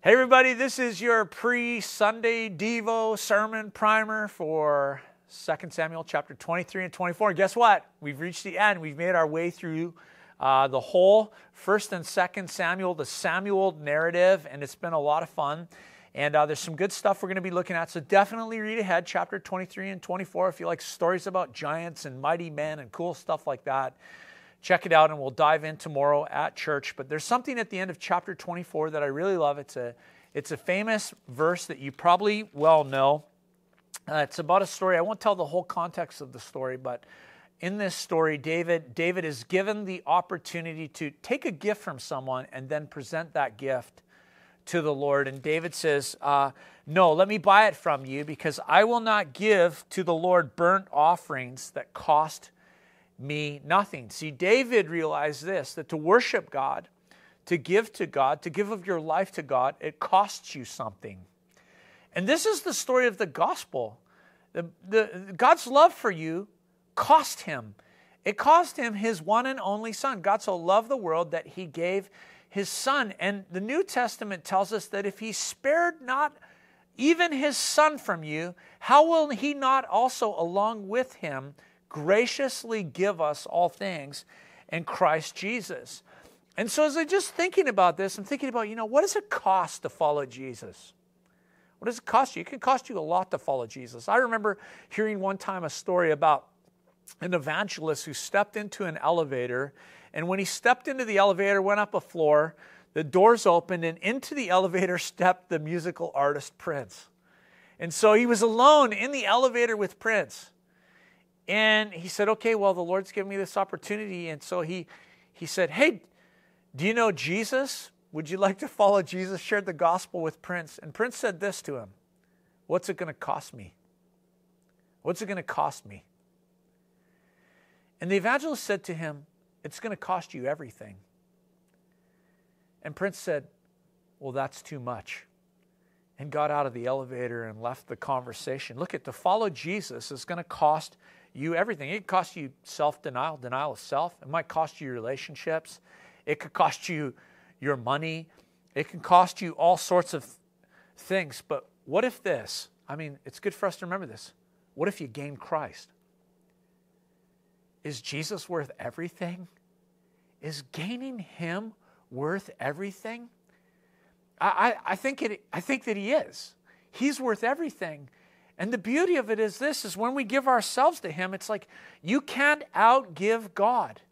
Hey everybody, this is your pre-Sunday Devo sermon primer for 2 Samuel chapter 23 and 24. Guess what? We've reached the end. We've made our way through the whole 1 and 2 Samuel, the Samuel narrative, and it's been a lot of fun. And there's some good stuff we're going to be looking at, so definitely read ahead, chapter 23 and 24, if you like stories about giants and mighty men and cool stuff like that. Check it out, and we'll dive in tomorrow at church. But there's something at the end of chapter 24 that I really love. It's a famous verse that you probably well know. It's about a story. I won't tell the whole context of the story, but in this story, David is given the opportunity to take a gift from someone and then present that gift to the Lord. And David says, no, let me buy it from you, because I will not give to the Lord burnt offerings that cost me nothing. See, David realized this, that to worship God, to give to God, to give of your life to God, it costs you something. And this is the story of the gospel. God's love for you cost him. It cost him his one and only son. God so loved the world that he gave his son. And the New Testament tells us that if he spared not even his son from you, how will he not also along with him graciously give us all things in Christ Jesus? And so as I'm just thinking about this, I'm thinking about, what does it cost to follow Jesus? What does it cost you? It can cost you a lot to follow Jesus. I remember hearing one time a story about an evangelist who stepped into an elevator, and when he stepped into the elevator, went up a floor, the doors opened, and into the elevator stepped the musical artist Prince. And so he was alone in the elevator with Prince. And he said, okay, well, the Lord's given me this opportunity. And so he said, hey, do you know Jesus? Would you like to follow Jesus? Shared the gospel with Prince. And Prince said this to him, what's it going to cost me? What's it going to cost me? And the evangelist said to him, it's going to cost you everything. And Prince said, well, that's too much. And got out of the elevator and left the conversation. Look, to follow Jesus is going to cost you everything. It costs you self-denial, denial of self. It might cost you your relationships. It could cost you your money. It can cost you all sorts of things. But what if this? It's good for us to remember this. What if you gain Christ? Is Jesus worth everything? Is gaining him worth everything? I think that he is. He's worth everything. And the beauty of it is this, is when we give ourselves to him, it's like you can't outgive God.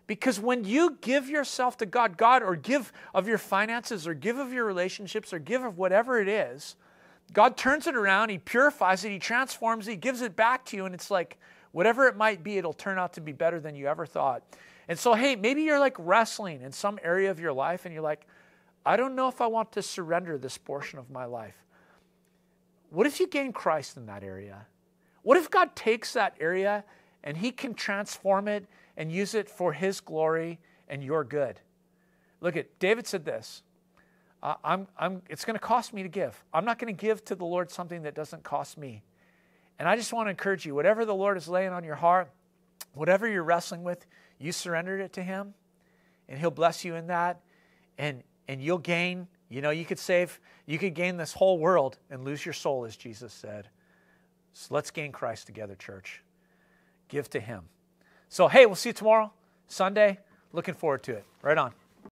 Because when you give yourself to God, or give of your finances, or give of your relationships, or give of whatever it is, God turns it around, he purifies it, he transforms it, he gives it back to you, and it's like, whatever it might be, it'll turn out to be better than you ever thought. And so, hey, maybe you're like wrestling in some area of your life, and you're like, I don't know if I want to surrender this portion of my life. What if you gain Christ in that area? What if God takes that area and he can transform it and use it for his glory and your good? Look, David said this, it's going to cost me to give. I'm not going to give to the Lord something that doesn't cost me. And I just want to encourage you, whatever the Lord is laying on your heart, whatever you're wrestling with, you surrendered it to him, and he'll bless you in that, and you'll gain. You could gain this whole world and lose your soul, as Jesus said. So let's gain Christ together, church. Give to him. So, hey, we'll see you tomorrow, Sunday. Looking forward to it. Right on.